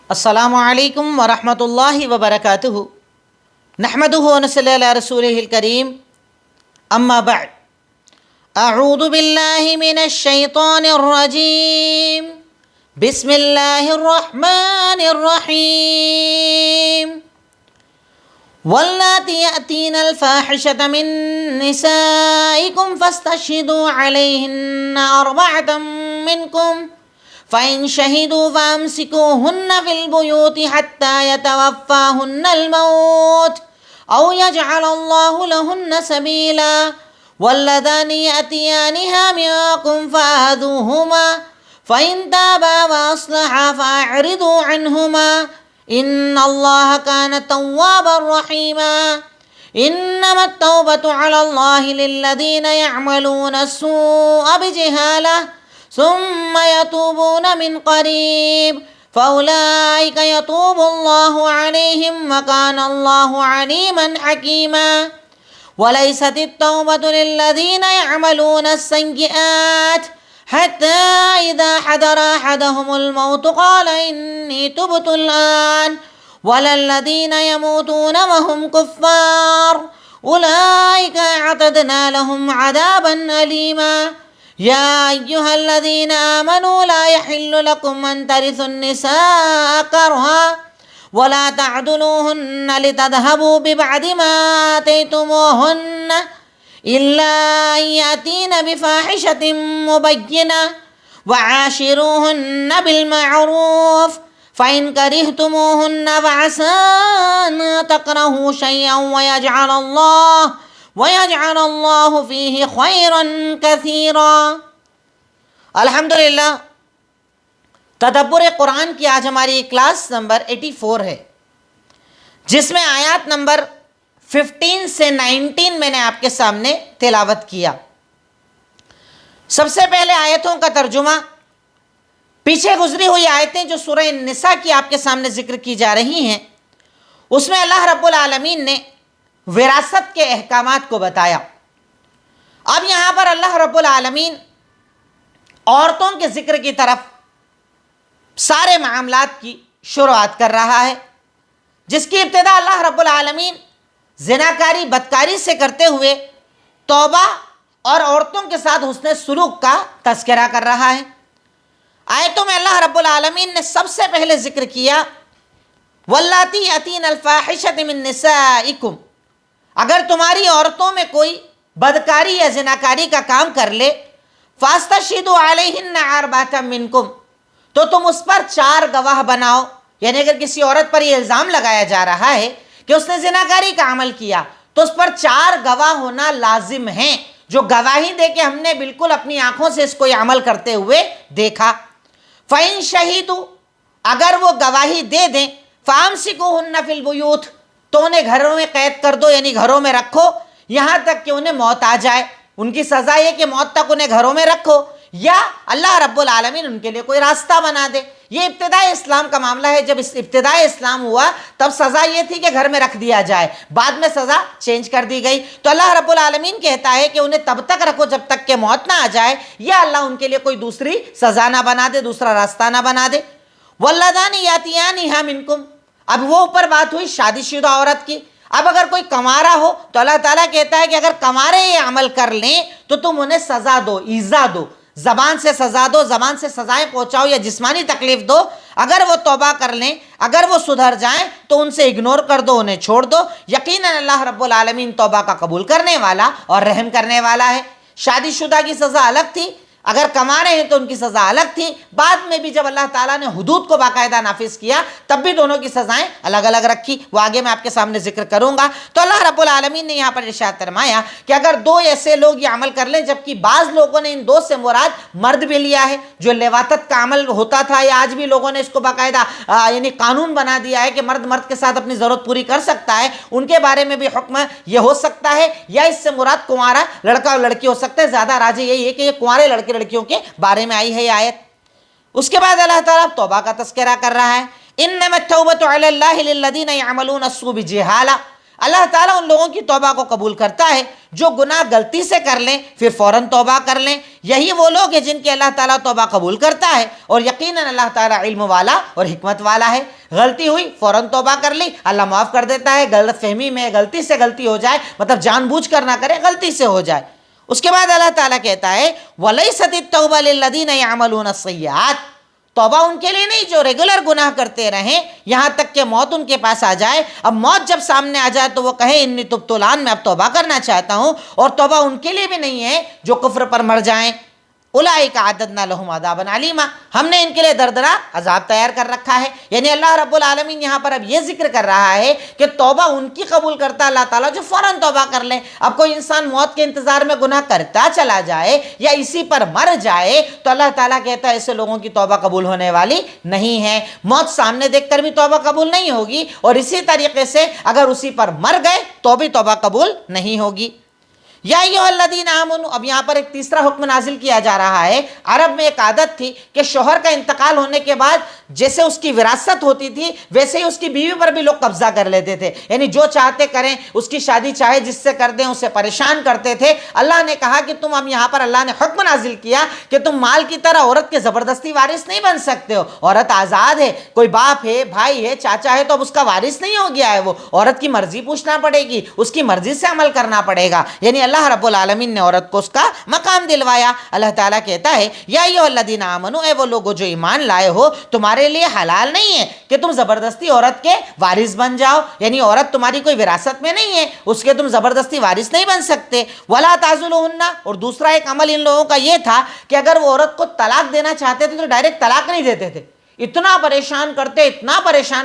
السلام علیکم ورحمۃ اللہ وبرکاتہ نحمدہ ونصلی علی رسولہ الکریم اما بعد اعوذ باللہ من الشیطان الرجیم بسم اللہ الرحمن الرحیم واللاتی یأتین الفاحشة من نسائکم فاستشہدوا علیہن اربعة منکم فَإِن شَهِدُوا فَأَمْسِكُوهُنَّ فِي الْبُيُوتِ حَتَّى يَتَوَفَّاهُنَّ الْمَوْتُ أَوْ يَجْعَلَ اللَّهُ لَهُنَّ سَبِيلًا وَاللَّذَانِ يَأْتِيَانِهَا مِنكُمْ فَآذُوهُمَا فَإِن تَابَا وَأَصْلَحَا فَأَعْرِضُوا عَنْهُمَا إِنَّ اللَّهَ كَانَ تَوَّابًا رَحِيمًا إِنَّمَا التَّوْبَةُ عَلَى اللَّهِ لِلَّذِينَ يَعْمَلُونَ السُّوءَ بِجَهَالَةٍ ثم يتوبون من قريب فأولئك يتوب الله عليهم وكان الله عليما حكيما وليست التوبة للذين يعملون السيئات حتى إذا حضر أحدهم الموت قال إني تبت الآن ولا الذين يموتون وهم كفار أولئك أعتدنا لهم عذابا أليما يا أيها الذين آمنوا لا يحل لكم أن ترثوا النساء كرها ولا تعضلوهن لتذهبوا ببعض ما آتيتموهن إلا أن يأتين بفاحشة مبينة وعاشروهن بالمعروف فإن كرهتموهن فعسى أن تكرهوا شيئا وَيَجْعَلَ اللَّهُ فِيهِ خَيْرًا كَثِيرًا۔ الحمدللہ تدبر قرآن کی آج ہماری کلاس نمبر 84 ہے، جس میں آیات نمبر 15 سے 19 میں نے آپ کے سامنے تلاوت کیا۔ سب سے پہلے آیتوں کا ترجمہ، پیچھے گزری ہوئی آیتیں جو سورہ النساء کی آپ کے سامنے ذکر کی جا رہی ہیں، اس میں اللہ رب العالمین نے وراثت کے احکامات کو بتایا۔ اب یہاں پر اللہ رب العالمین عورتوں کے ذکر کی طرف سارے معاملات کی شروعات کر رہا ہے، جس کی ابتدا اللہ رب العالمین زناکاری بدکاری سے کرتے ہوئے توبہ اور عورتوں کے ساتھ حسن سلوک کا تذکرہ کر رہا ہے۔ آیتوں میں اللہ رب العالمین نے سب سے پہلے ذکر کیا واللاتی یأتین الفاحشۃ من نسائکم، اگر تمہاری عورتوں میں کوئی بدکاری یا زناکاری کا کام کر لے، فاستشہدوا علیہن اربعۃ منکم، تو تم اس پر 4 گواہ بناؤ۔ یعنی اگر کسی عورت پر یہ الزام لگایا جا رہا ہے کہ اس نے زناکاری کا عمل کیا، تو اس پر 4 گواہ ہونا لازم ہیں، جو گواہی دے کہ ہم نے بالکل اپنی آنکھوں سے اس کو یہ عمل کرتے ہوئے دیکھا۔ فَإِن شَهِدُوا، اگر وہ گواہی دے دیں، فَأَمْسِكُوهُنَّ فِي الْبُيُوتِ، تو انہیں گھروں میں قید کر دو، یعنی گھروں میں رکھو یہاں تک کہ انہیں موت آ جائے۔ ان کی سزا یہ کہ موت تک انہیں گھروں میں رکھو، یا اللہ رب العالمین ان کے لیے کوئی راستہ بنا دے۔ یہ ابتدائی اسلام کا معاملہ ہے۔ جب ابتدائی اسلام ہوا تب سزا یہ تھی کہ گھر میں رکھ دیا جائے، بعد میں سزا چینج کر دی گئی۔ تو اللہ رب العالمین کہتا ہے کہ انہیں تب تک رکھو جب تک کہ موت نہ آ جائے، یا اللہ ان کے لیے کوئی دوسری سزا نہ بنا دے، دوسرا راستہ نہ بنا دے۔ وَاللَّذَانِ يَأْتِيَانِهَا مِنكُمْ، اب وہ اوپر بات ہوئی شادی شدہ عورت کی۔ اب اگر کوئی کنوارا ہو تو اللہ تعالیٰ کہتا ہے کہ اگر کنوارے یہ عمل کر لیں تو تم انہیں سزا دو، ایذا دو، زبان سے سزا دو، زبان سے سزائیں پہنچاؤ یا جسمانی تکلیف دو۔ اگر وہ توبہ کر لیں، اگر وہ سدھر جائیں تو ان سے اگنور کر دو، انہیں چھوڑ دو۔ یقیناً اللہ رب العالمین توبہ کا قبول کرنے والا اور رحم کرنے والا ہے۔ شادی شدہ کی سزا الگ تھی، اگر کمانے ہیں تو ان کی سزا الگ تھی۔ بعد میں بھی جب اللہ تعالیٰ نے حدود کو باقاعدہ نافذ کیا تب بھی دونوں کی سزائیں الگ الگ رکھی، وہ آگے میں آپ کے سامنے ذکر کروں گا۔ تو اللہ رب العالمین نے یہاں پر ارشاد فرمایا کہ اگر 2 ایسے لوگ یہ عمل کر لیں، جبکہ بعض لوگوں نے ان 2 سے مراد مرد بھی لیا ہے، جو لواطت کا عمل ہوتا تھا، یا آج بھی لوگوں نے اس کو باقاعدہ یعنی قانون بنا دیا ہے کہ مرد مرد کے ساتھ اپنی ضرورت پوری کر سکتا ہے، ان کے بارے میں بھی حکم یہ ہو سکتا ہے، یا اس سے مراد کنوارا لڑکا اور لڑکی ہو سکتے ہیں۔ زیادہ راجح یہی ہے کہ یہ کنوارے لڑکے لڑکیوں کے بارے میں آئی ہے یہ آیت۔ اس کے بعد اللہ تعالیٰ توبہ کا تذکرہ کر رہا ہے، انما التوبۃ علی اللہ للذین یعملون السوء بجہالہ، اللہ تعالیٰ ان لوگوں کی توبہ کو قبول کرتا ہے جو گناہ غلطی سے کر لیں پھر فوراً توبہ کر لیں. یہی وہ لوگ ہیں جن کی اللہ تعالیٰ توبہ قبول کرتا ہے. اور یقیناً اللہ تعالیٰ علم والا اور حکمت والا ہے. غلطی ہوئی فوراً توبہ کر لی, اللہ معاف کر دیتا ہے. غلط فہمی میں غلطی سے غلطی ہو جائے, مطلب جان بوجھ کر نہ کرے, غلطی سے ہو جائے. اس کے بعد اللہ تعالیٰ کہتا ہے وَلَيْسَتِ التَّوْبَةُ لِلَّذِينَ يَعْمَلُونَ السَّيِّئَاتِ, توبہ ان کے لیے نہیں جو ریگولر گناہ کرتے رہیں یہاں تک کہ موت ان کے پاس آ جائے. اب موت جب سامنے آ جائے تو وہ کہیں انی تبت الآن, میں اب توبہ کرنا چاہتا ہوں. اور توبہ ان کے لیے بھی نہیں ہے جو کفر پر مر جائیں. اولئک اعتدنا لهم عذابا علیما, ہم نے ان کے لیے دردناک عذاب تیار کر رکھا ہے. یعنی اللہ رب العالمین یہاں پر اب یہ ذکر کر رہا ہے کہ توبہ ان کی قبول کرتا ہے اللہ تعالیٰ جو فوراً توبہ کر لیں. اب کوئی انسان موت کے انتظار میں گناہ کرتا چلا جائے یا اسی پر مر جائے تو اللہ تعالیٰ کہتا ہے ایسے لوگوں کی توبہ قبول ہونے والی نہیں ہے. موت سامنے دیکھ کر بھی توبہ قبول نہیں ہوگی, اور اسی طریقے سے اگر اسی پر مر گئے تو بھی توبہ قبول نہیں ہوگی. یا ایھا الذین آمنوا, اب یہاں پر ایک تیسرا حکم نازل کیا جا رہا ہے. عرب میں ایک عادت تھی کہ شوہر کا انتقال ہونے کے بعد جیسے اس کی وراثت ہوتی تھی ویسے ہی اس کی بیوی پر بھی لوگ قبضہ کر لیتے تھے. یعنی جو چاہتے کریں, اس کی شادی چاہے جس سے کر دیں, اسے پریشان کرتے تھے. اللہ نے کہا کہ تم اب یہاں پر اللہ نے حکم نازل کیا کہ تم مال کی طرح عورت کے زبردستی وارث نہیں بن سکتے ہو. عورت آزاد ہے, کوئی باپ ہے, بھائی ہے, چاچا ہے تو اب اس کا وارث نہیں ہو گیا ہے. وہ عورت کی مرضی پوچھنا پڑے گی, اس کی مرضی سے عمل کرنا پڑے گا. یعنی اللہ رب العالمین نے عورت کو اس کا مقام دلوایا. اللہ تعالیٰ کہتا ہے یا ایھا الذین آمنوا, اے وہ لوگو جو ایمان لائے ہو, تمہارے لیے حلال نہیں ہے کہ تم زبردستی عورت کے وارث بن جاؤ. یعنی عورت تمہاری کوئی وراثت میں نہیں ہے, اس کے تم زبردستی وارث نہیں بن سکتے. ولا تعضلوہن, اور دوسرا ایک عمل ان لوگوں کا یہ تھا کہ اگر وہ عورت کو طلاق دینا چاہتے تھے تو ڈائریکٹ طلاق نہیں دیتے تھے. اتنا پریشان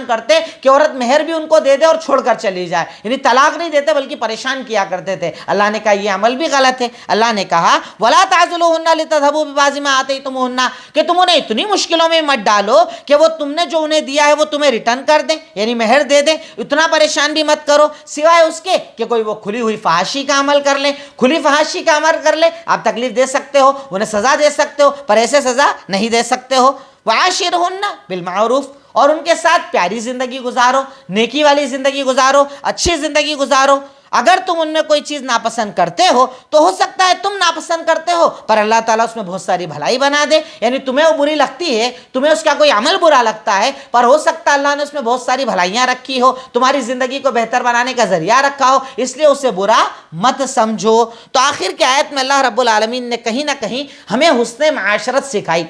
کرتے کہ عورت مہر بھی ان کو دے دے اور چھوڑ کر چلی جائے. یعنی طلاق نہیں دیتے بلکہ پریشان کیا کرتے تھے. اللہ نے کہا یہ عمل بھی غلط ہے. اللہ نے کہا وَلَا تَعْضُلُوهُنَّ لِتَذْهَبُوا بِبَعْضِ مَا آتَيْتُمُوهُنَّ, کہ تم انہیں اتنی مشکلوں میں مت ڈالو کہ وہ تم نے جو انہیں دیا ہے وہ تمہیں ریٹرن کر دیں, یعنی مہر دے دیں. اتنا پریشان بھی مت کرو سوائے اس کے کہ کوئی وہ کھلی ہوئی فحاشی کا عمل کر لیں. کھلی فحاشی کا عمل کر لیں, آپ تکلیف دے سکتے ہو, انہیں سزا دے سکتے ہو, پر ایسے سزا نہیں دے سکتے ہو. وعاشرہن بالمعروف, اور ان کے ساتھ پیاری زندگی گزارو, نیکی والی زندگی گزارو, اچھی زندگی گزارو. اگر تم ان میں کوئی چیز ناپسند کرتے ہو تو ہو سکتا ہے تم ناپسند کرتے ہو پر اللہ تعالیٰ اس میں بہت ساری بھلائی بنا دے. یعنی تمہیں وہ بری لگتی ہے, تمہیں اس کا کوئی عمل برا لگتا ہے, پر ہو سکتا ہے اللہ نے اس میں بہت ساری بھلائیاں رکھی ہو, تمہاری زندگی کو بہتر بنانے کا ذریعہ رکھا ہو, اس لیے اسے برا مت سمجھو. تو آخر کی آیت میں اللہ رب العالمین نے کہیں نہ کہیں ہمیں حسن معاشرت سکھائی,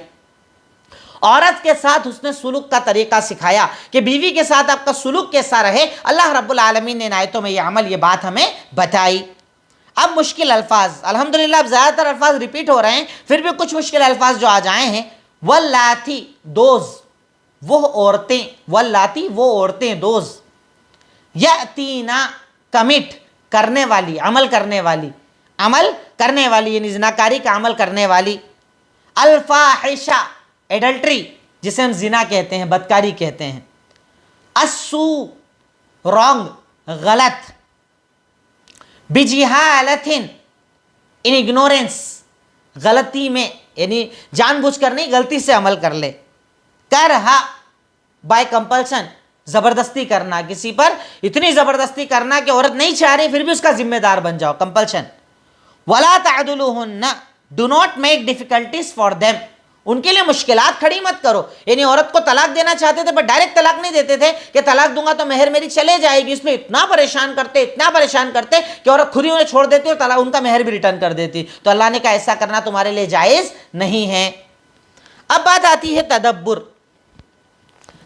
عورت کے ساتھ حسن سلوک کا طریقہ سکھایا کہ بیوی کے ساتھ آپ کا سلوک کیسا رہے. اللہ رب العالمین نے آیتوں میں یہ عمل, یہ بات ہمیں بتائی. اب مشکل الفاظ, الحمدللہ اب زیادہ تر الفاظ ریپیٹ ہو رہے ہیں, پھر بھی کچھ مشکل الفاظ جو آ جائے ہیں. واللاتی, دوز, وہ عورتیں, واللاتی وہ عورتیں, دوز, یاتینا کمٹ کرنے والی, عمل کرنے والی یعنی زناکاری کا عمل کرنے والی. الفاحشہ, ایڈلٹری جسے ہم زنا کہتے ہیں, بدکاری کہتے ہیں. السو, رانگ, غلط. بجہالتن, ان اگنورنس, غلطی میں, یعنی جان بوجھ کر نہیں, غلطی سے عمل کر لے. کرہا, بائی کمپلشن, زبردستی کرنا, کسی پر اتنی زبردستی کرنا کہ عورت نہیں چاہ رہی پھر بھی اس کا ذمہ دار بن جاؤ, کمپلشن. ولا تعدلوہن, do not make difficulties for them, ان کے لیے مشکلات کھڑی مت کرو. یعنی عورت کو طلاق دینا چاہتے تھے پر ڈائریکٹ طلاق نہیں دیتے تھے کہ طلاق دوں گا تو مہر میری چلے جائے گی. اس میں اتنا پریشان کرتے کہ عورت خود ہی انہیں چھوڑ دیتی اور طلاق ان کا مہر بھی ریٹرن کر دیتی. تو اللہ نے کہا ایسا کرنا تمہارے لیے جائز نہیں ہے. اب بات آتی ہے تدبر.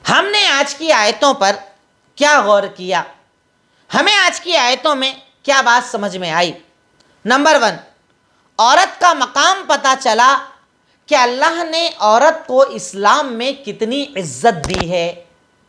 ہم نے آج کی آیتوں پر کیا غور کیا, ہمیں آج کی آیتوں میں کیا بات سمجھ میں آئی؟ نمبر 1, عورت کا مقام پتہ چلا کہ اللہ نے عورت کو اسلام میں کتنی عزت دی ہے.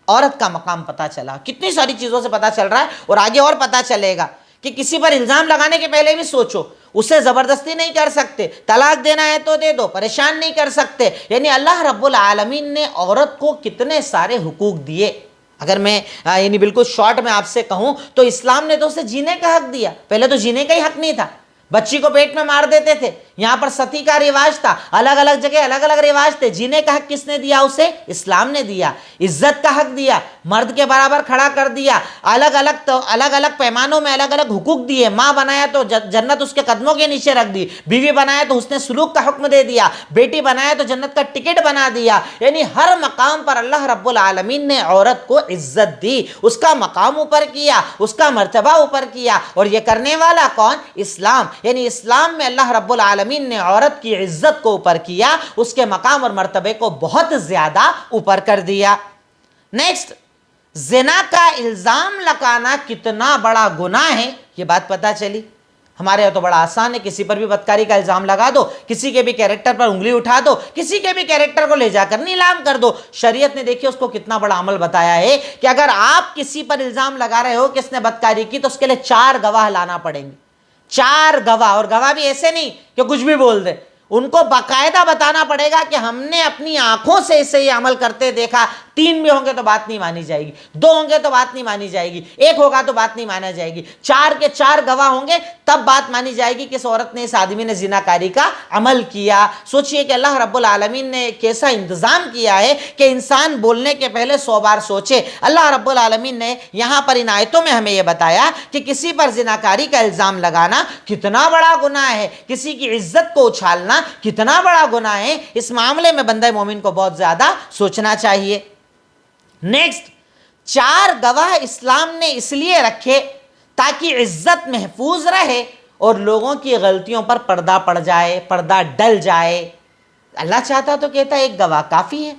عورت کا مقام پتہ چلا, کتنی ساری چیزوں سے پتہ چل رہا ہے اور آگے اور پتہ چلے گا کہ کسی پر الزام لگانے کے پہلے بھی سوچو, اسے زبردستی نہیں کر سکتے, طلاق دینا ہے تو دے دو, پریشان نہیں کر سکتے. یعنی اللہ رب العالمین نے عورت کو کتنے سارے حقوق دیے. اگر میں یعنی بالکل شارٹ میں آپ سے کہوں تو اسلام نے تو اسے جینے کا حق دیا. پہلے تو جینے کا ہی حق نہیں تھا, بچی کو پیٹ میں مار دیتے تھے, یہاں پر ستی کا رواج تھا، الگ الگ جگہ الگ الگ رواج تھے. جینے کا حق کس نے دیا اسے؟ اسلام نے دیا. عزت کا حق دیا، مرد کے برابر کھڑا کر دیا. الگ الگ پیمانوں میں الگ الگ حقوق دیے. ماں بنایا تو جنت اس کے قدموں کے نیچے رکھ دی، بیوی بنایا تو حسن سلوک کا حکم دے دیا، بیٹی بنایا تو جنت کا ٹکٹ بنا دیا. یعنی ہر مقام پر اللہ رب العالمین نے عورت کو عزت دی، اس کا مقام اوپر کیا، اس کا مرتبہ اوپر کیا. اور یہ کرنے والا کون؟ اسلام. یعنی اسلام میں اللہ رب العالمین نے عورت کی عزت کو اوپر کیا، اس کے مقام اور مرتبے کو بہت زیادہ اوپر کر دیا. نیکسٹ، زنا کا الزام لگانا کتنا بڑا گناہ ہے، یہ بات پتہ چلی. ہمارے یہاں تو بڑا آسان ہے، کسی پر بھی بدکاری کا الزام لگا دو، کسی کے بھی کیریکٹر پر انگلی اٹھا دو، کسی کے بھی کیریکٹر کو لے جا کر نیلام کر دو. شریعت نے دیکھیے اس کو کتنا بڑا عمل بتایا ہے کہ اگر آپ کسی پر الزام لگا رہے ہو کہ اس نے بدکاری کی تو اس کے لیے 4 گواہ لانا پڑیں گے. 4 گواہ، اور گواہ بھی ایسے نہیں کہ کچھ بھی بول دے، ان کو باقاعدہ بتانا پڑے گا کہ ہم نے اپنی آنکھوں سے اسے یہ عمل کرتے دیکھا. 3 بھی ہوں گے تو بات نہیں مانی جائے گی، 2 ہوں گے تو بات نہیں مانی جائے گی، 1 ہوگا تو بات نہیں مانا جائے گی. 4 کے 4 گواہ ہوں گے تب بات مانی جائے گی کہ اس عورت نے، اس آدمی نے زناکاری کا عمل کیا. سوچئے کہ اللہ رب العالمین نے کیسا انتظام کیا ہے کہ انسان بولنے کے پہلے 100 بار سوچے. اللہ رب العالمین نے یہاں پر ان آیتوں میں ہمیں یہ بتایا کہ کسی پر زناکاری کا الزام لگانا کتنا بڑا گناہ ہے، کسی کی عزت کو اچھالنا کتنا بڑا گناہ ہے. اس معاملے میں بندہ مومن کو بہت زیادہ سوچنا چاہیے. نیکسٹ، 4 گواہ اسلام نے اس لیے رکھے تاکہ عزت محفوظ رہے اور لوگوں کی غلطیوں پر پردہ پڑ جائے، پردہ ڈل جائے. اللہ چاہتا تو کہتا 1 گواہ کافی ہے،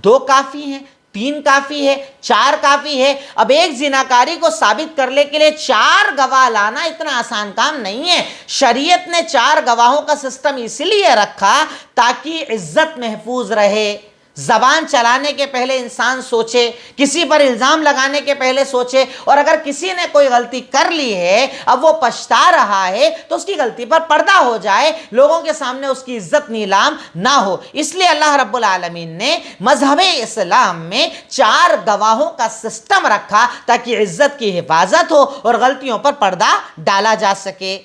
2 کافی ہیں، 3 کافی ہے، 4 کافی ہے. اب ایک زناکاری کو ثابت کرنے کے لیے 4 گواہ لانا اتنا آسان کام نہیں ہے. شریعت نے 4 گواہوں کا سسٹم اس لیے رکھا تاکہ عزت محفوظ رہے. زبان چلانے کے پہلے انسان سوچے، کسی پر الزام لگانے کے پہلے سوچے، اور اگر کسی نے کوئی غلطی کر لی ہے، اب وہ پچھتا رہا ہے، تو اس کی غلطی پر پردہ ہو جائے، لوگوں کے سامنے اس کی عزت نیلام نہ ہو. اس لیے اللہ رب العالمین نے مذہب اسلام میں 4 گواہوں کا سسٹم رکھا تاکہ عزت کی حفاظت ہو اور غلطیوں پر پردہ ڈالا جا سکے.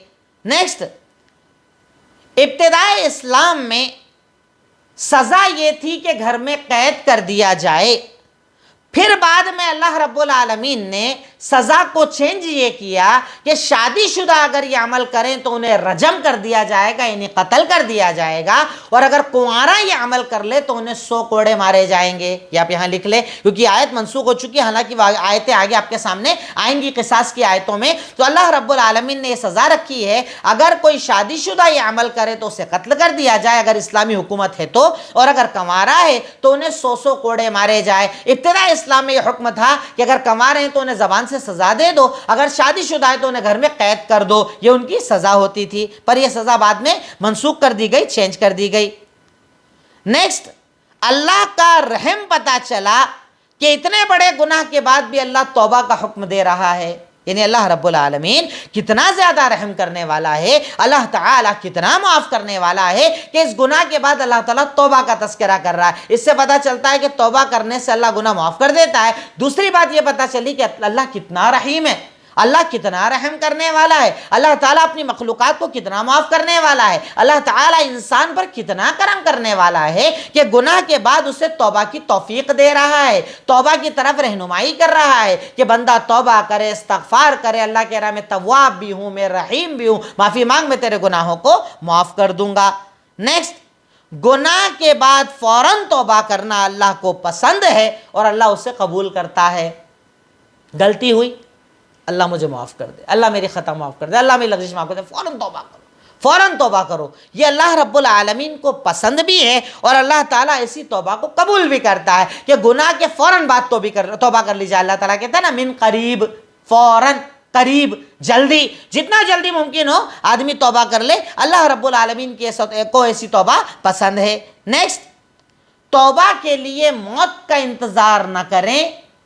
نیکسٹ، ابتدائے اسلام میں سزا یہ تھی کہ گھر میں قید کر دیا جائے. پھر بعد میں اللہ رب العالمین نے سزا کو چینج یہ کیا کہ شادی شدہ اگر یہ عمل کریں تو انہیں رجم کر دیا جائے گا، یعنی قتل کر دیا جائے گا، اور اگر کنوارا یہ عمل کر لے تو انہیں 100 کوڑے مارے جائیں گے. یہ آپ یہاں لکھ لیں کیونکہ آیت منسوخ ہو چکی ہے، حالانکہ آیتیں آگے آپ کے سامنے آئیں گی قصاص کی آیتوں میں. تو اللہ رب العالمین نے یہ سزا رکھی ہے، اگر کوئی شادی شدہ یہ عمل کرے تو اسے قتل کر دیا جائے اگر اسلامی حکومت ہے تو، اور اگر کنوارا ہے تو انہیں 100 کوڑے مارے جائے. ابتدا اسلام میں یہ حکم تھا کہ اگر کنوارے ہیں تو انہیں زبان سے سزا دے دو، اگر شادی شدہ ہے تو انہیں گھر میں قید کر دو. یہ ان کی سزا ہوتی تھی، پر یہ سزا بعد میں منسوخ کر دی گئی، چینج کر دی گئی. نیکسٹ، اللہ کا رحم پتہ چلا کہ اتنے بڑے گناہ کے بعد بھی اللہ توبہ کا حکم دے رہا ہے. یعنی اللہ رب العالمین کتنا زیادہ رحم کرنے والا ہے، اللہ تعالیٰ کتنا معاف کرنے والا ہے کہ اس گناہ کے بعد اللہ تعالیٰ توبہ کا تذکرہ کر رہا ہے. اس سے پتہ چلتا ہے کہ توبہ کرنے سے اللہ گناہ معاف کر دیتا ہے. دوسری بات یہ پتہ چلی کہ اللہ کتنا رحیم ہے، اللہ کتنا رحم کرنے والا ہے، اللہ تعالیٰ اپنی مخلوقات کو کتنا معاف کرنے والا ہے، اللہ تعالیٰ انسان پر کتنا کرم کرنے والا ہے کہ گناہ کے بعد اسے توبہ کی توفیق دے رہا ہے، توبہ کی طرف رہنمائی کر رہا ہے کہ بندہ توبہ کرے، استغفار کرے. اللہ کہہ رہا ہے میں تواب بھی ہوں، میں رحیم بھی ہوں، معافی مانگ، میں تیرے گناہوں کو معاف کر دوں گا. نیکسٹ، گناہ کے بعد فوراً توبہ کرنا اللہ کو پسند ہے اور اللہ اسے قبول کرتا ہے. غلطی ہوئی، اللہ مجھے معاف کر دے، اللہ میری خطا معاف کر دے، اللہ میری لغزش معاف کر دے، فوراً توبہ کرو، فوراً توبہ کرو. یہ اللہ رب العالمین کو پسند بھی ہے اور اللہ تعالیٰ ایسی توبہ کو قبول بھی کرتا ہے کہ گناہ کے فوراً بعد توبہ کر لی جائے. اللہ تعالیٰ کہتا ہے نا من قریب، فوراً، قریب، جلدی، جتنا جلدی ممکن ہو آدمی توبہ کر لے. اللہ رب العالمین کو ایسی توبہ پسند ہے. نیکسٹ، توبہ کے لیے موت کا انتظار نہ کریں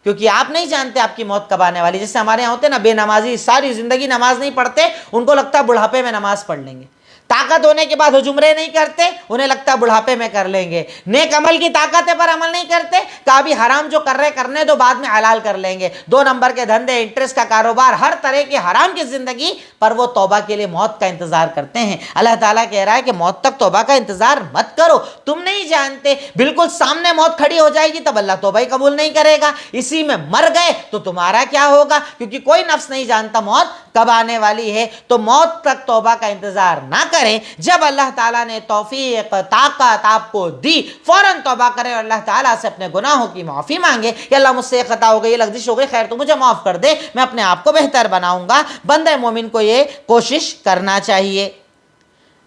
کیونکہ آپ نہیں جانتے آپ کی موت کب آنے والی. جیسے ہمارے یہاں ہوتے ہیں نا بے نمازی، ساری زندگی نماز نہیں پڑھتے، ان کو لگتا ہے بڑھاپے میں نماز پڑھ لیں گے. طاقت ہونے کے بعد حجمرے نہیں کرتے، انہیں لگتا ہے بڑھاپے میں کر لیں گے۔ نیک عمل کی طاقت ہے پر عمل نہیں کرتے، کہا بھی حرام جو کر رہے کرنے دو، بعد میں حلال کر لیں گے۔ 2 نمبر کے دھندے، انٹرسٹ کا کاروبار، ہر طرح کی حرام کی زندگی، پر وہ توبہ کے لیے موت کا انتظار کرتے ہیں۔ اللہ تعالیٰ کہہ رہا ہے کہ موت تک توبہ کا انتظار مت کرو، تم نہیں جانتے، بالکل سامنے موت کھڑی ہو جائے گی تب اللہ توبہ ہی قبول نہیں کرے گا، اسی میں مر گئے تو تمہارا کیا ہوگا، کیونکہ کوئی نفس نہیں جانتا موت کب آنے والی ہے۔ تو موت تک توبہ کا انتظار نہ کریں، جب اللہ تعالیٰ نے توفیق طاقت آپ کو دی فوراً توبہ کریں اور اللہ تعالیٰ سے اپنے گناہوں کی معافی مانگے کہ اللہ مجھ سے یہ خطا ہو گئی، یہ لغزش ہو گئی، خیر تو مجھے معاف کر دے، میں اپنے آپ کو بہتر بناؤں گا۔ بندہ مومن کو یہ کوشش کرنا چاہیے۔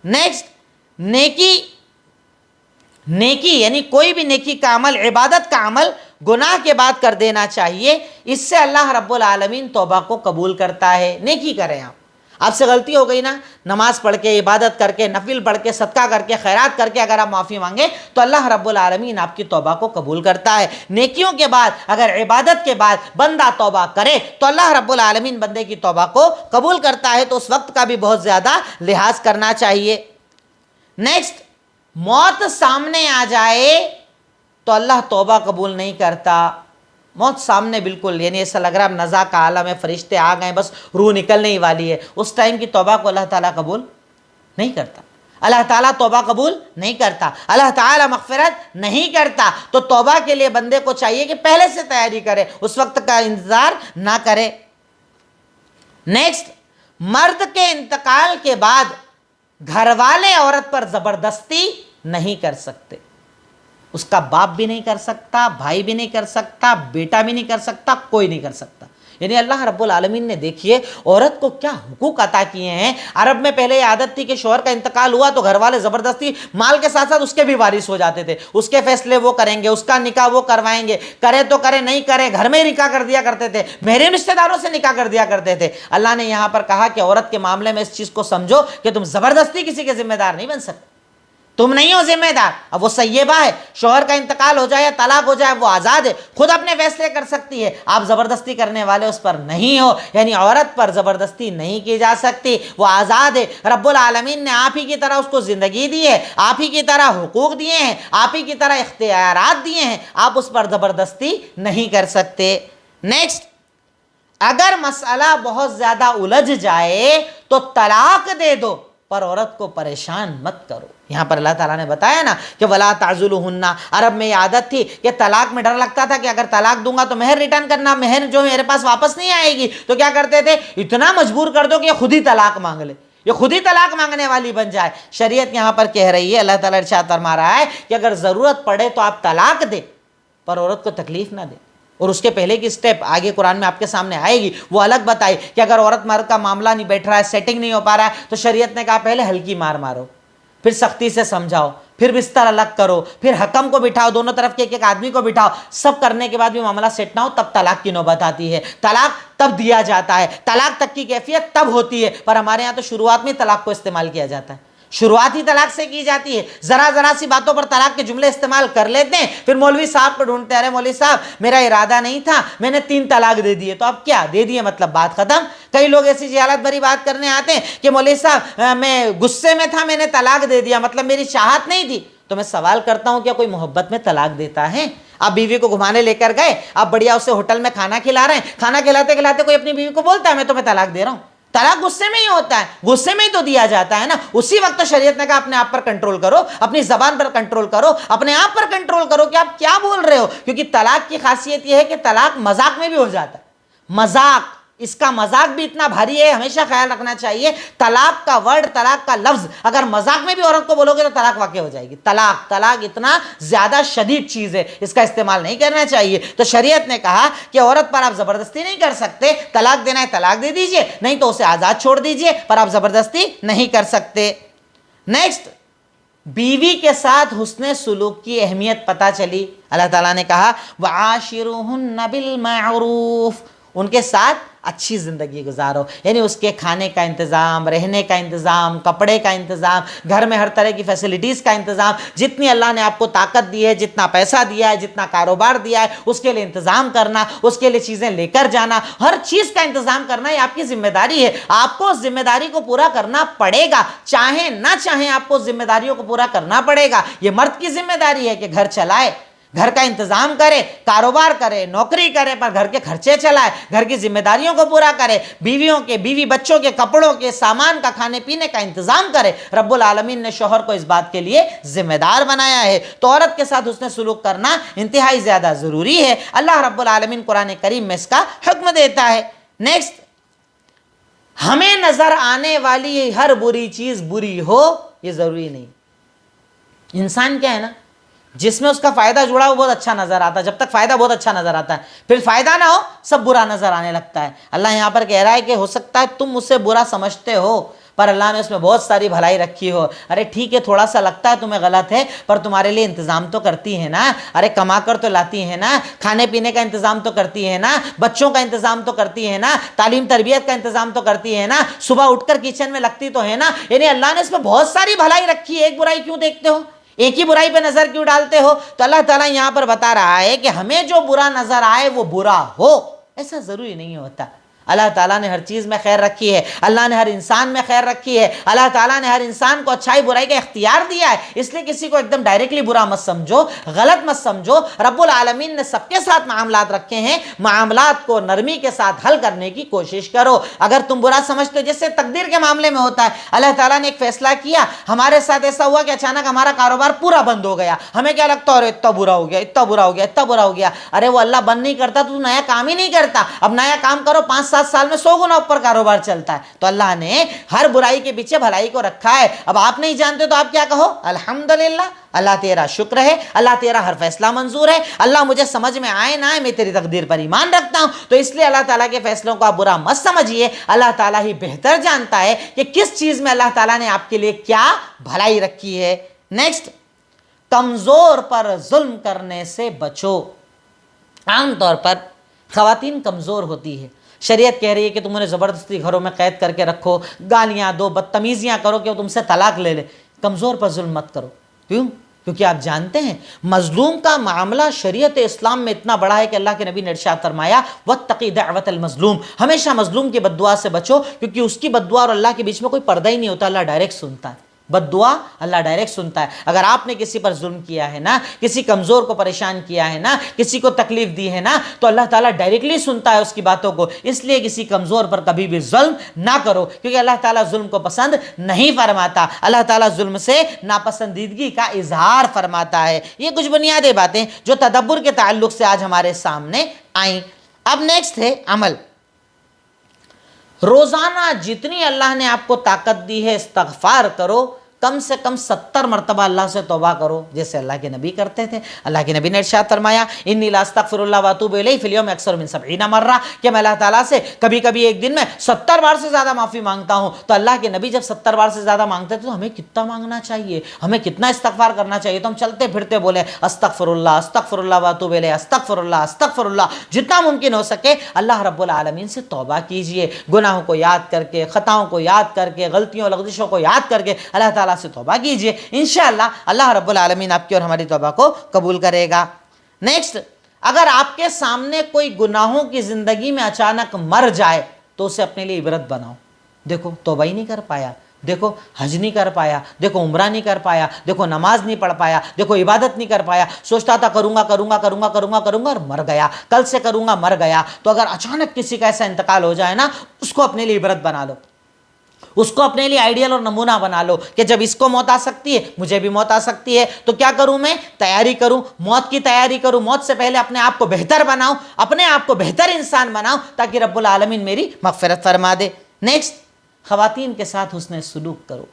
نیکسٹ، نیکی یعنی کوئی بھی نیکی کا عمل، عبادت کا عمل گناہ کے بعد کر دینا چاہیے، اس سے اللہ رب العالمین توبہ کو قبول کرتا ہے۔ نیکی کریں، آپ سے غلطی ہو گئی نا، نماز پڑھ کے، عبادت کر کے، نفل پڑھ کے، صدقہ کر کے، خیرات کر کے اگر آپ معافی مانگیں تو اللہ رب العالمین آپ کی توبہ کو قبول کرتا ہے۔ نیکیوں کے بعد اگر عبادت کے بعد بندہ توبہ کرے تو اللہ رب العالمین بندے کی توبہ کو قبول کرتا ہے، تو اس وقت کا بھی بہت زیادہ لحاظ کرنا چاہیے۔ نیکسٹ، موت سامنے آ جائے تو اللہ توبہ قبول نہیں کرتا۔ موت سامنے بالکل، یعنی ایسا لگ رہا ہے اب نزا کا عالم ہے، فرشتے آ گئے، بس روح نکلنے ہی والی ہے، اس ٹائم کی توبہ کو اللہ تعالیٰ قبول نہیں کرتا۔ اللہ تعالیٰ توبہ قبول نہیں کرتا، اللہ تعالیٰ مغفرت نہیں کرتا۔ تو توبہ کے لیے بندے کو چاہیے کہ پہلے سے تیاری کرے، اس وقت کا انتظار نہ کرے۔ نیکسٹ، مرد کے انتقال کے بعد گھر والے عورت پر زبردستی نہیں کر سکتے، اس کا باپ بھی نہیں کر سکتا، بھائی بھی نہیں کر سکتا، بیٹا بھی نہیں کر سکتا، کوئی نہیں کر سکتا۔ یعنی اللہ رب العالمین نے دیکھیے عورت کو کیا حقوق عطا کیے ہیں۔ عرب میں پہلے یہ عادت تھی کہ شوہر کا انتقال ہوا تو گھر والے زبردستی مال کے ساتھ ساتھ اس کے بھی وارث ہو جاتے تھے، اس کے فیصلے وہ کریں گے، اس کا نکاح وہ کروائیں گے، کرے تو کرے، نہیں کرے گھر میں ہی نکاح کر دیا کرتے تھے، محرم رشتہ داروں سے نکاح کر دیا کرتے تھے۔ اللہ نے یہاں پر کہا کہ عورت کے معاملے میں اس چیز کو سمجھو کہ تم زبردستی کسی کے ذمہ دار نہیں بن سکتے، تم نہیں ہو ذمہ دار۔ اب وہ سیبہ ہے، شوہر کا انتقال ہو جائے یا طلاق ہو جائے وہ آزاد ہے، خود اپنے فیصلے کر سکتی ہے، آپ زبردستی کرنے والے اس پر نہیں ہو۔ یعنی عورت پر زبردستی نہیں کی جا سکتی، وہ آزاد ہے۔ رب العالمین نے آپ ہی کی طرح اس کو زندگی دی ہے، آپ ہی کی طرح حقوق دیے ہیں، آپ ہی کی طرح اختیارات دیے ہیں، آپ اس پر زبردستی نہیں کر سکتے۔ نیکسٹ، اگر مسئلہ بہت زیادہ الجھ جائے تو طلاق دے دو، پر عورت کو پریشان مت کرو۔ یہاں پر اللہ تعالیٰ نے بتایا نا کہ وَلَا تَعْزُلُهُنَّ، عرب میں یہ عادت تھی کہ طلاق میں ڈر لگتا تھا کہ اگر طلاق دوں گا تو مہر ریٹرن کرنا، مہر جو میرے پاس واپس نہیں آئے گی، تو کیا کرتے تھے، اتنا مجبور کر دو کہ یہ خود ہی طلاق مانگ لے، یہ خود ہی طلاق مانگنے والی بن جائے۔ شریعت یہاں پر کہہ رہی ہے، اللہ تعالیٰ ارشاد فرما رہا ہے کہ اگر ضرورت پڑے تو آپ طلاق دیں، پر عورت کو تکلیف نہ دیں۔ اور اس کے پہلے کی سٹیپ آگے قرآن میں آپ کے سامنے آئے گی، وہ الگ بتائی کہ اگر عورت مرد کا معاملہ نہیں بیٹھ رہا ہے، سیٹنگ نہیں ہو پا رہا ہے، تو شریعت نے کہا پہلے ہلکی مار مارو، پھر سختی سے سمجھاؤ، پھر بستر الگ کرو، پھر حکم کو بٹھاؤ، دونوں طرف کے ایک ایک آدمی کو بٹھاؤ، سب کرنے کے بعد بھی معاملہ سیٹ نہ ہو تب طلاق کی نوبت آتی ہے۔ طلاق تب دیا جاتا ہے، طلاق تک کی کیفیت تب ہوتی ہے، پر ہمارے ہاں تو شروعات میں طلاق کو استعمال کیا جاتا ہے، شروعات ہی طلاق سے کی جاتی ہے، ذرا سی باتوں پر طلاق کے جملے استعمال کر لیتے ہیں، پھر مولوی صاحب کو ڈھونڈتے ہیں، ارے مولوی صاحب میرا ارادہ نہیں تھا، میں نے 3 طلاق دے دیے، تو اب کیا دے دیے مطلب بات ختم۔ کئی لوگ ایسی جہالت بھری بات کرنے آتے ہیں کہ مولوی صاحب میں غصے میں تھا، میں نے طلاق دے دیا، مطلب میری چاہت نہیں تھی۔ تو میں سوال کرتا ہوں، کیا کوئی محبت میں طلاق دیتا ہے؟ آپ بیوی کو گھمانے لے کر گئے، آپ بڑھیا اسے ہوٹل میں کھانا کھلا رہے ہیں، کھانا کھلاتے کھلاتے کوئی اپنی بیوی کو بولتا ہے میں تمہیں طلاق دے رہا ہوں؟ طلاق غصے میں ہی ہوتا ہے، غصے میں ہی تو دیا جاتا ہے نا۔ اسی وقت تو شریعت نے کہا اپنے آپ پر کنٹرول کرو، اپنی زبان پر کنٹرول کرو، اپنے آپ پر کنٹرول کرو کہ آپ کیا بول رہے ہو، کیونکہ طلاق کی خاصیت یہ ہے کہ طلاق مذاق میں بھی ہو جاتا ہے۔ مذاق، اس کا مذاق بھی اتنا بھاری ہے، ہمیشہ خیال رکھنا چاہیے، طلاق کا ورڈ، طلاق کا لفظ اگر مذاق میں بھی عورت کو بولو گے تو طلاق واقع ہو جائے گی۔ طلاق اتنا زیادہ شدید چیز ہے، اس کا استعمال نہیں کرنا چاہیے۔ تو شریعت نے کہا کہ عورت پر آپ زبردستی نہیں کر سکتے، طلاق دینا ہے طلاق دے دیجئے، نہیں تو اسے آزاد چھوڑ دیجئے، پر آپ زبردستی نہیں کر سکتے۔ نیکسٹ، بیوی کے ساتھ حسن سلوک کی اہمیت پتہ چلی۔ اللہ تعالیٰ نے کہا وَعَاشِرُوهُنَّ بِالْمَعْرُوفِ، ان کے ساتھ اچھی زندگی گزارو، یعنی اس کے کھانے کا انتظام، رہنے کا انتظام، کپڑے کا انتظام، گھر میں ہر طرح کی فیسلٹیز کا انتظام، جتنی اللہ نے آپ کو طاقت دی ہے، جتنا پیسہ دیا ہے، جتنا کاروبار دیا ہے، اس کے لیے انتظام کرنا، اس کے لیے چیزیں لے کر جانا، ہر چیز کا انتظام کرنا، یہ آپ کی ذمہ داری ہے۔ آپ کو اس ذمہ داری کو پورا کرنا پڑے گا، چاہیں نہ چاہیں آپ کو ذمہ داریوں کو پورا کرنا پڑے گا۔ یہ مرد کی ذمہ داری ہے کہ گھر چلائے، گھر کا انتظام کرے، کاروبار کرے، نوکری کرے، پر گھر کے خرچے چلائے، گھر کی ذمہ داریوں کو پورا کرے، بیوی بچوں کے کپڑوں کے سامان کا، کھانے پینے کا انتظام کرے۔ رب العالمین نے شوہر کو اس بات کے لیے ذمہ دار بنایا ہے، تو عورت کے ساتھ حسن سلوک کرنا انتہائی زیادہ ضروری ہے۔ اللہ رب العالمین قرآن کریم میں اس کا حکم دیتا ہے۔ نیکسٹ، ہمیں نظر آنے والی ہر بری چیز بری ہو یہ ضروری نہیں۔ انسان کیا ہے نا، جس میں اس کا فائدہ جڑا ہو بہت اچھا نظر آتا ہے، جب تک فائدہ بہت اچھا نظر آتا ہے، پھر فائدہ نہ ہو سب برا نظر آنے لگتا ہے۔ اللہ یہاں پر کہہ رہا ہے کہ ہو سکتا ہے تم اسے برا سمجھتے ہو، پر اللہ نے اس میں بہت ساری بھلائی رکھی ہو۔ ارے ٹھیک ہے، تھوڑا سا لگتا ہے تمہیں غلط ہے، پر تمہارے لیے انتظام تو کرتی ہے نا، ارے کما کر تو لاتی ہے نا، کھانے پینے کا انتظام تو کرتی ہے نا، بچوں کا انتظام تو کرتی ہے نا، تعلیم تربیت کا انتظام تو کرتی ہے نا، صبح اٹھ کر کچن میں لگتی تو ہے نا۔ یعنی اللہ نے اس میں بہت ساری بھلائی رکھی ہے، ایک برائی کیوں دیکھتے ہو، ایک ہی برائی پہ نظر کیوں ڈالتے ہو؟ تو اللہ تعالیٰ یہاں پر بتا رہا ہے کہ ہمیں جو برا نظر آئے وہ برا ہو، ایسا ضروری نہیں ہوتا۔ اللہ تعالیٰ نے ہر چیز میں خیر رکھی ہے، اللہ نے ہر انسان میں خیر رکھی ہے، اللہ تعالیٰ نے ہر انسان کو اچھائی برائی کا اختیار دیا ہے، اس لیے کسی کو ایک دم ڈائریکٹلی برا مت سمجھو، غلط مت سمجھو۔ رب العالمین نے سب کے ساتھ معاملات رکھے ہیں، معاملات کو نرمی کے ساتھ حل کرنے کی کوشش کرو۔ اگر تم برا سمجھتے ہو، جیسے تقدیر کے معاملے میں ہوتا ہے، اللہ تعالیٰ نے ایک فیصلہ کیا، ہمارے ساتھ ایسا ہوا کہ اچانک ہمارا کاروبار پورا بند ہو گیا، ہمیں کیا لگتا ہے اتنا برا ہو گیا، اتنا برا ہو گیا، اتنا برا ہو گیا۔ ارے وہ اللہ بند نہیں کرتا تو نیا کام ہی نہیں کرتا، اب نیا کام کرو، 5-7 سال میں 100 گنا اوپر کاروبار چلتا ہے۔ تو اللہ نے ہر برائی کے پیچھے بھلائی کو رکھا ہے۔ اب آپ نہیں جانتے تو آپ کیا کہو؟ الحمدللہ، اللہ تیرا شکر ہے، اللہ تیرا ہر فیصلہ منظور ہے، اللہ مجھے سمجھ میں آئے نہ آئے میں تیری تقدیر پر ایمان رکھتا ہوں۔ تو اس لیے اللہ تعالیٰ کے فیصلوں کو آپ برا مت سمجھیے، اللہ تعالیٰ ہی بہتر جانتا ہے کہ کس چیز میں اللہ تعالیٰ نے آپ کے لیے کیا بھلائی رکھی ہے۔ نیکسٹ، کمزور پر ظلم کرنے سے بچو۔ عام طور پر خواتین کمزور ہوتی ہے، شریعت کہہ رہی ہے کہ تم انہیں زبردستی گھروں میں قید کر کے رکھو، گالیاں دو، بدتمیزیاں کرو کہ وہ تم سے طلاق لے لے۔ کمزور پر ظلم مت کرو۔ کیوں؟ کیونکہ آپ جانتے ہیں مظلوم کا معاملہ شریعت اسلام میں اتنا بڑا ہے کہ اللہ کے نبی نے ارشاد فرمایا واتقی دعوت المظلوم، ہمیشہ مظلوم کی بد دعا سے بچو، کیونکہ اس کی بد دعا اور اللہ کے بیچ میں کوئی پردہ ہی نہیں ہوتا، اللہ ڈائریکٹ سنتا ہے۔ بد دعا اللہ ڈائریکٹ سنتا ہے۔ اگر آپ نے کسی پر ظلم کیا ہے نا، کسی کمزور کو پریشان کیا ہے نا، کسی کو تکلیف دی ہے نا، تو اللہ تعالیٰ ڈائریکٹلی سنتا ہے اس کی باتوں کو۔ اس لیے کسی کمزور پر کبھی بھی ظلم نہ کرو، کیونکہ اللہ تعالیٰ ظلم کو پسند نہیں فرماتا، اللہ تعالیٰ ظلم سے ناپسندیدگی کا اظہار فرماتا ہے۔ یہ کچھ بنیادی باتیں جو تدبر کے تعلق سے آج ہمارے سامنے آئیں۔ اب نیکسٹ ہے عمل۔ روزانہ جتنی اللہ نے آپ کو طاقت دی ہے استغفار کرو، کم سے کم 70 مرتبہ اللہ سے توبہ کرو، جیسے اللہ کے نبی کرتے تھے۔ اللہ کے نبی نے ارشاد فرمایا انی لا استغفر اللہ واتوب الیہ فی اليوم اکثر من 70 مرہ، کہ میں اللہ تعالیٰ سے کبھی کبھی ایک دن میں 70 بار سے زیادہ معافی مانگتا ہوں۔ تو اللہ کے نبی جب 70 بار سے زیادہ مانگتے تھے تو ہمیں کتنا مانگنا چاہیے، ہمیں کتنا استغفار کرنا چاہیے؟ تو ہم چلتے پھرتے بولے استغفر اللہ واتوب الیہ، استغفر اللہ، جتنا ممکن ہو سکے اللہ رب العالمین سے توبہ کیجئے، گناہوں کو یاد کر کے، خطاؤں کو یاد کر کے، غلطیوں لغزشوں کو یاد کر کے اللہ تعالیٰ سے توبہ کیجئے، انشاءاللہ اللہ رب العالمین آپ کی اور ہماری توبہ کو قبول کرے گا۔ نیکسٹ، اگر آپ کے سامنے کوئی گناہوں کی زندگی میں اچانک مر جائے تو اسے اپنے لیے عبرت بناؤ۔ دیکھو توبہ ہی نہیں کر پایا، دیکھو حج نہیں کر پایا، دیکھو عمرہ نہیں کر پایا، دیکھو نماز نہیں پڑھ پایا، دیکھو عبادت نہیں کر پایا، سوچتا تھا کروں گا اور مر گیا، کل سے کروں گا مر گیا۔ تو اگر اچانک کسی کا ایسا انتقال ہو جائے نا، اس کو اپنے لیے عبرت بنا لو، اس کو اپنے لیے آئیڈیل اور نمونہ بنا لو کہ جب اس کو موت آ سکتی ہے مجھے بھی موت آ سکتی ہے، تو کیا کروں میں؟ تیاری کروں، موت کی تیاری کروں، موت سے پہلے اپنے آپ کو بہتر بناؤں، اپنے آپ کو بہتر انسان بناؤں تاکہ رب العالمین میری مغفرت فرما دے۔ نیکسٹ، خواتین کے ساتھ حسن سلوک کرو،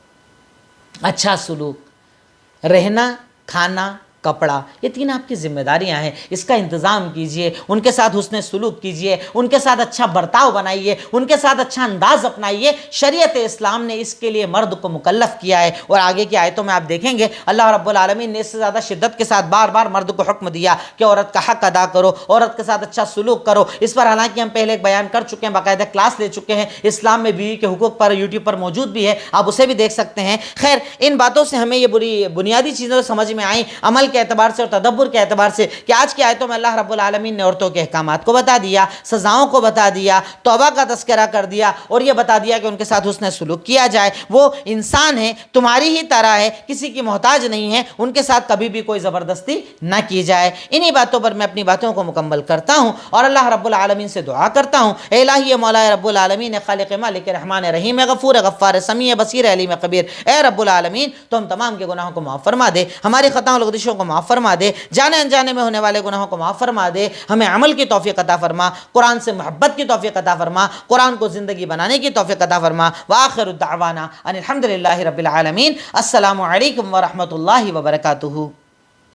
اچھا سلوک، رہنا، کھانا، کپڑا، یہ 3 آپ کی ذمہ داریاں ہیں، اس کا انتظام کیجئے، ان کے ساتھ حسن سلوک کیجئے، ان کے ساتھ اچھا برتاؤ بنائیے، ان کے ساتھ اچھا انداز اپنائیے۔ شریعت اسلام نے اس کے لیے مرد کو مکلف کیا ہے، اور آگے کی آیتوں میں آپ دیکھیں گے اللہ رب العالمین نے اس سے زیادہ شدت کے ساتھ بار بار مرد کو حکم دیا کہ عورت کا حق ادا کرو، عورت کے ساتھ اچھا سلوک کرو۔ اس پر حالانکہ ہم پہلے ایک بیان کر چکے ہیں، باقاعدہ کلاس لے چکے ہیں، اسلام میں بیوی کے حقوق پر یوٹیوب پر موجود بھی ہے، آپ اسے بھی دیکھ سکتے ہیں۔ خیر، ان باتوں سے ہمیں یہ بنیادی چیزیں سمجھ میں آئیں عمل کے اعتبار سے اور تدبر کے اعتبار سے، کہ آج کی آیتوں میں اللہ رب العالمین نے عورتوں کے احکامات کو بتا دیا، سزاؤں کو بتا دیا، توبہ کا تذکرہ کر دیا، اور یہ بتا دیا کہ ان کے ساتھ حسن سلوک کیا جائے۔ وہ انسان ہے، تمہاری ہی طرح ہے، کسی کی محتاج نہیں ہے، ان کے ساتھ کبھی بھی کوئی زبردستی نہ کی جائے۔ انہی باتوں پر میں اپنی باتوں کو مکمل کرتا ہوں اور اللہ رب العالمین سے دعا کرتا ہوں، اے الہی مولا رب العالمین، خالق مالک رحمان رحیم، غفور غفار سمیع بصیر علیم خبیر، اے رب العالمین تو ہم تمام کے گناہوں کو معاف فرما دے، ہماری خطاؤں اور لغزشوں کو معاف فرما دے، جانے انجانے میں ہونے والے گناہوں کو معاف فرما دے، ہمیں عمل کی توفیق عطا فرما، قرآن سے محبت کی توفیق عطا فرما، قرآن کو زندگی بنانے کی توفیق عطا فرما۔ وآخر الدعوانا ان الحمد للہ رب العالمین۔ السلام علیکم ورحمۃ اللہ وبرکاتہ۔